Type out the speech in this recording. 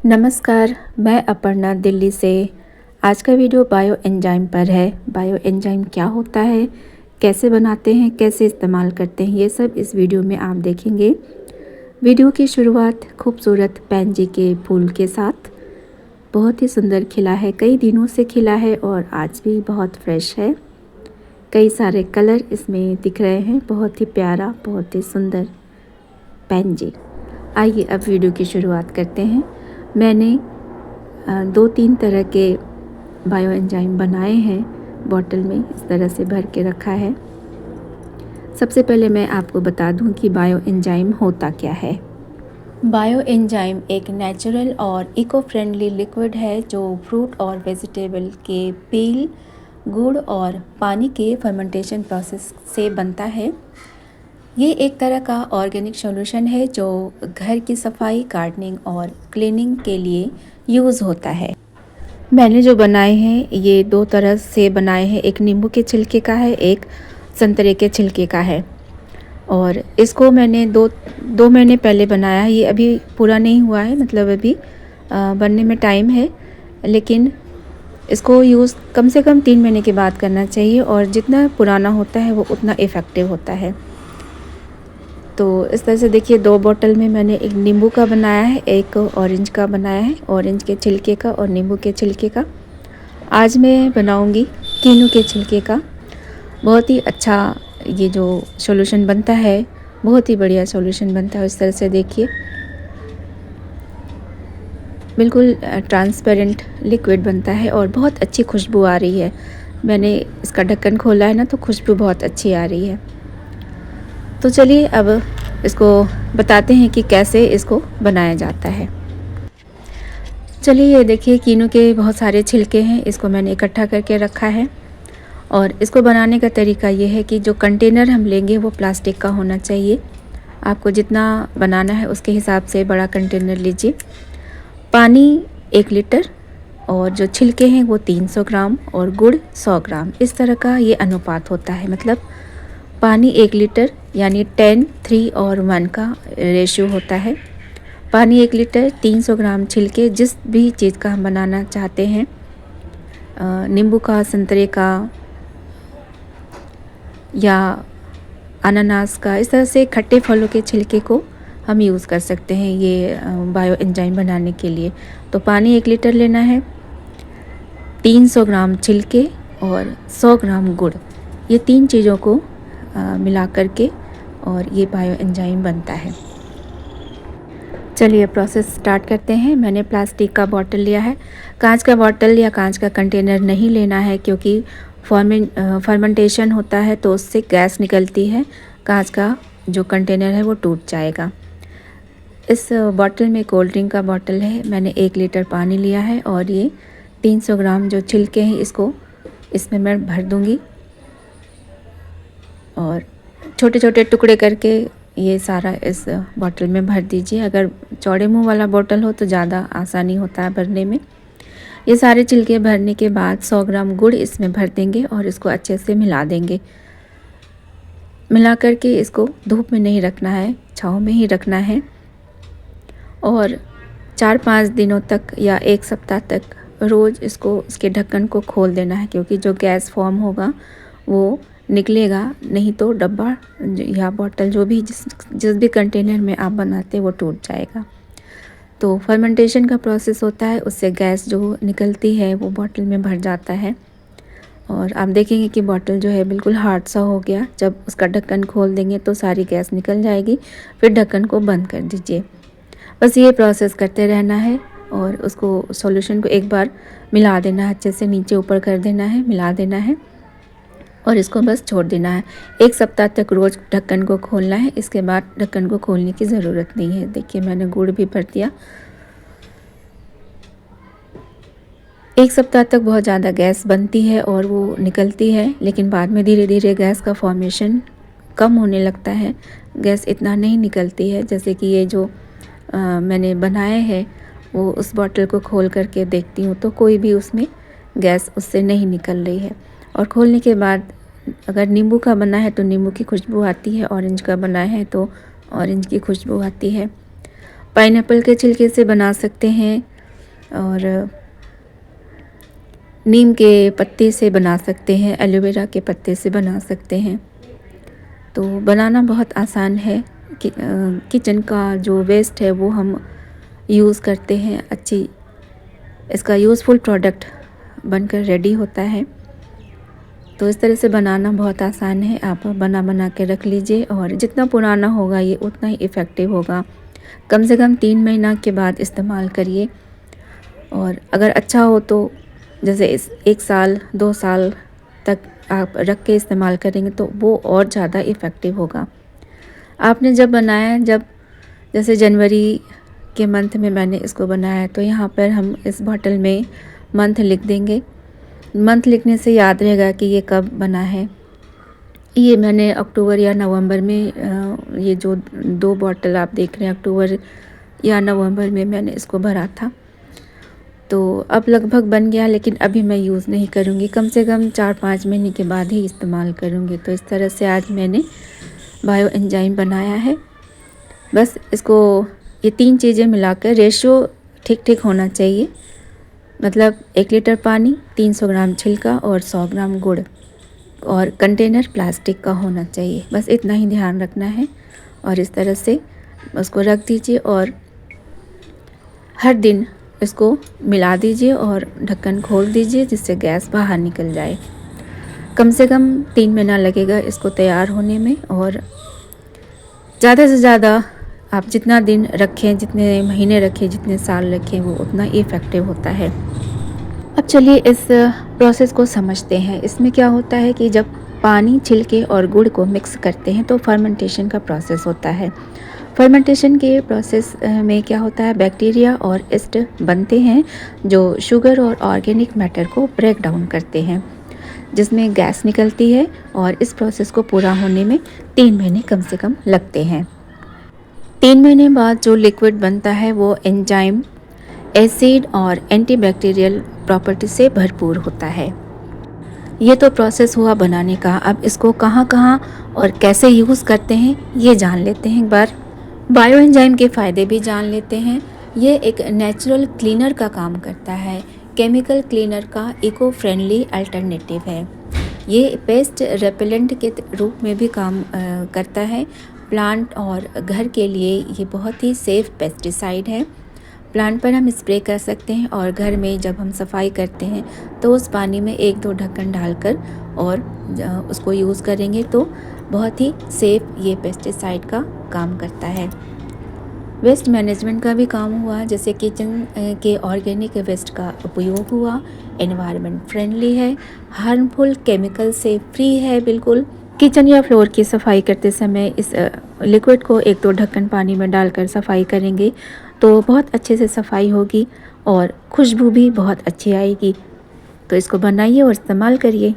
नमस्कार, मैं अपर्णा दिल्ली से। आज का वीडियो बायो एंजाइम पर है। बायो एंजाइम क्या होता है, कैसे बनाते हैं, कैसे इस्तेमाल करते हैं, ये सब इस वीडियो में आप देखेंगे। वीडियो की शुरुआत खूबसूरत पैंजी के फूल के साथ। बहुत ही सुंदर खिला है, कई दिनों से खिला है और आज भी बहुत फ्रेश है। कई सारे कलर इसमें दिख रहे हैं, बहुत ही प्यारा, बहुत ही सुंदर पैंजी। आइए अब वीडियो की शुरुआत करते हैं। मैंने 2-3 तरह के बायो एंजाइम बनाए हैं। बॉटल में इस तरह से भर के रखा है। सबसे पहले मैं आपको बता दूं कि बायो एंजाइम होता क्या है। बायो एंजाइम एक नेचुरल और इको फ्रेंडली लिक्विड है जो फ्रूट और वेजिटेबल के पील, गुड़ और पानी के फर्मेंटेशन प्रोसेस से बनता है। ये एक तरह का ऑर्गेनिक सॉल्यूशन है जो घर की सफाई, गार्डनिंग और क्लीनिंग के लिए यूज़ होता है। मैंने जो बनाए हैं ये 2 तरह से बनाए हैं। एक नींबू के छिलके का है, एक संतरे के छिलके का है। और इसको मैंने दो महीने पहले बनाया है। ये अभी पूरा नहीं हुआ है, मतलब अभी बनने में टाइम है, लेकिन इसको यूज़ कम से कम 3 महीने के बाद करना चाहिए और जितना पुराना होता है वो उतना इफ़ेक्टिव होता है। तो इस तरह से देखिए, 2 बोतल में मैंने एक नींबू का बनाया है, एक ऑरेंज का बनाया है, ऑरेंज के छिलके का और नींबू के छिलके का। आज मैं बनाऊंगी कीनू के छिलके का। बहुत ही अच्छा ये जो सॉल्यूशन बनता है, बहुत ही बढ़िया सॉल्यूशन बनता है। इस तरह से देखिए, बिल्कुल ट्रांसपेरेंट लिक्विड बनता है और बहुत अच्छी खुशबू आ रही है। मैंने इसका ढक्कन खोला है ना, तो खुशबू बहुत अच्छी आ रही है। तो चलिए अब इसको बताते हैं कि कैसे इसको बनाया जाता है। चलिए, ये देखिए कीनू के बहुत सारे छिलके हैं। इसको मैंने इकट्ठा करके रखा है और इसको बनाने का तरीका ये है कि जो कंटेनर हम लेंगे वो प्लास्टिक का होना चाहिए। आपको जितना बनाना है उसके हिसाब से बड़ा कंटेनर लीजिए। पानी 1 लीटर और जो छिलके हैं वो 300 ग्राम और गुड़ 100 ग्राम। इस तरह का ये अनुपात होता है। मतलब पानी 1 लीटर यानी 10, 3 और 1 का रेशियो होता है। पानी 1 लीटर, 300 ग्राम छिलके, जिस भी चीज़ का हम बनाना चाहते हैं, नींबू का, संतरे का या अनानास का, इस तरह से खट्टे फलों के छिलके को हम यूज़ कर सकते हैं ये बायो एंजाइम बनाने के लिए। तो पानी 1 लीटर लेना है, 300 ग्राम छिलके और 100 ग्राम गुड़। ये 3 चीज़ों को मिला करके और ये बायो एंजाइम बनता है। चलिए प्रोसेस स्टार्ट करते हैं। मैंने प्लास्टिक का बॉटल लिया है। कांच का बॉटल या कांच का कंटेनर नहीं लेना है, क्योंकि फर्मेंटेशन होता है तो उससे गैस निकलती है, कांच का जो कंटेनर है वो टूट जाएगा। इस बॉटल में कोल्ड ड्रिंक का बॉटल है। मैंने 1 लीटर पानी लिया है और ये 300 ग्राम जो छिलके हैं इसको इसमें मैं भर दूँगी और छोटे छोटे टुकड़े करके ये सारा इस बॉटल में भर दीजिए। अगर चौड़े मुंह वाला बॉटल हो तो ज़्यादा आसानी होता है भरने में। ये सारे छिलके भरने के बाद 100 ग्राम गुड़ इसमें भर देंगे और इसको अच्छे से मिला देंगे। मिला करके इसको धूप में नहीं रखना है, छाँव में ही रखना है और 4-5 दिनों तक या 1 सप्ताह तक रोज़ इसके ढक्कन को खोल देना है, क्योंकि जो गैस फॉर्म होगा वो निकलेगा, नहीं तो डब्बा या बॉटल जो भी जिस भी कंटेनर में आप बनाते हैं वो टूट जाएगा। तो फर्मेंटेशन का प्रोसेस होता है, उससे गैस जो निकलती है वो बॉटल में भर जाता है और आप देखेंगे कि बॉटल जो है बिल्कुल हार्ड सा हो गया। जब उसका ढक्कन खोल देंगे तो सारी गैस निकल जाएगी। फिर ढक्कन को बंद कर दीजिए। बस ये प्रोसेस करते रहना है और उसको सॉल्यूशन को एक बार मिला देना है, अच्छे से नीचे ऊपर कर देना है, मिला देना है और इसको बस छोड़ देना है। 1 सप्ताह तक रोज़ ढक्कन को खोलना है। इसके बाद ढक्कन को खोलने की ज़रूरत नहीं है। देखिए मैंने गुड़ भी भर दिया। 1 सप्ताह तक बहुत ज़्यादा गैस बनती है और वो निकलती है, लेकिन बाद में धीरे धीरे गैस का फॉर्मेशन कम होने लगता है। गैस इतना नहीं निकलती है। जैसे कि ये जो मैंने बनाए हैं वो उस बॉटल को खोल करके देखती हूँ तो कोई भी उसमें गैस उससे नहीं निकल रही है। और खोलने के बाद अगर नींबू का बना है तो नींबू की खुशबू आती है, ऑरेंज का बना है तो ऑरेंज की खुशबू आती है। पाइनएप्पल के छिलके से बना सकते हैं, और नीम के पत्ते से बना सकते हैं, एलोवेरा के पत्ते से बना सकते हैं। तो बनाना बहुत आसान है। किचन का जो वेस्ट है वो हम यूज़ करते हैं, इसका यूज़फुल प्रोडक्ट बनकर रेडी होता है। तो इस तरह से बनाना बहुत आसान है। आप बना के रख लीजिए और जितना पुराना होगा ये उतना ही इफ़ेक्टिव होगा। कम से कम 3 महीना के बाद इस्तेमाल करिए और अगर अच्छा हो तो जैसे 1 साल 2 साल तक आप रख के इस्तेमाल करेंगे तो वो और ज़्यादा इफ़ेक्टिव होगा। आपने जब बनाया, जब जैसे जनवरी के मंथ में मैंने इसको बनाया, तो यहाँ पर हम इस बॉटल में मंथ लिख देंगे। मंथ लिखने से याद रहेगा कि ये कब बना है। ये मैंने अक्टूबर या नवंबर में, ये जो 2 बॉटल आप देख रहे हैं, अक्टूबर या नवंबर में मैंने इसको भरा था। तो अब लगभग बन गया, लेकिन अभी मैं यूज़ नहीं करूँगी, कम से कम 4-5 महीने के बाद ही इस्तेमाल करूँगी। तो इस तरह से आज मैंने बायो एंजाइम बनाया है। बस इसको ये 3 चीज़ें मिलाकर रेशियो ठीक होना चाहिए। मतलब 1 लीटर पानी, 300 ग्राम छिलका और 100 ग्राम गुड़, और कंटेनर प्लास्टिक का होना चाहिए। बस इतना ही ध्यान रखना है और इस तरह से उसको रख दीजिए और हर दिन इसको मिला दीजिए और ढक्कन खोल दीजिए जिससे गैस बाहर निकल जाए। कम से कम 3 महीना लगेगा इसको तैयार होने में, और ज़्यादा से ज़्यादा आप जितना दिन रखें, जितने महीने रखें, जितने साल रखें, वो उतना इफ़ेक्टिव होता है। अब चलिए इस प्रोसेस को समझते हैं। इसमें क्या होता है कि जब पानी, छिलके और गुड़ को मिक्स करते हैं तो फर्मेंटेशन का प्रोसेस होता है। फर्मेंटेशन के प्रोसेस में क्या होता है, बैक्टीरिया और यीस्ट बनते हैं जो शुगर और ऑर्गेनिक मैटर को ब्रेक डाउन करते हैं, जिसमें गैस निकलती है, और इस प्रोसेस को पूरा होने में 3 महीने कम से कम लगते हैं। 3 महीने बाद जो लिक्विड बनता है वो एंजाइम, एसिड और एंटीबैक्टीरियल प्रॉपर्टी से भरपूर होता है। ये तो प्रोसेस हुआ बनाने का। अब इसको कहाँ और कैसे यूज़ करते हैं ये जान लेते हैं एक बार। बायो एंजाइम के फ़ायदे भी जान लेते हैं। ये एक नेचुरल क्लीनर का काम करता है, केमिकल क्लीनर का इको फ्रेंडली अल्टरनेटिव है। ये पेस्ट रेपेलेंट के रूप में भी काम करता है। प्लांट और घर के लिए ये बहुत ही सेफ़ पेस्टिसाइड है। प्लांट पर हम स्प्रे कर सकते हैं और घर में जब हम सफाई करते हैं तो उस पानी में 1-2 ढक्कन डालकर और उसको यूज़ करेंगे तो बहुत ही सेफ़ ये पेस्टिसाइड का काम करता है। वेस्ट मैनेजमेंट का भी काम हुआ, जैसे किचन के ऑर्गेनिक वेस्ट का उपयोग हुआ। एनवायरनमेंट फ्रेंडली है, हार्मफुल केमिकल से फ्री है बिल्कुल। किचन या फ्लोर की सफाई करते समय इस लिक्विड को 1-2 ढक्कन पानी में डालकर सफाई करेंगे तो बहुत अच्छे से सफाई होगी और खुशबू भी बहुत अच्छी आएगी। तो इसको बनाइए और इस्तेमाल करिए।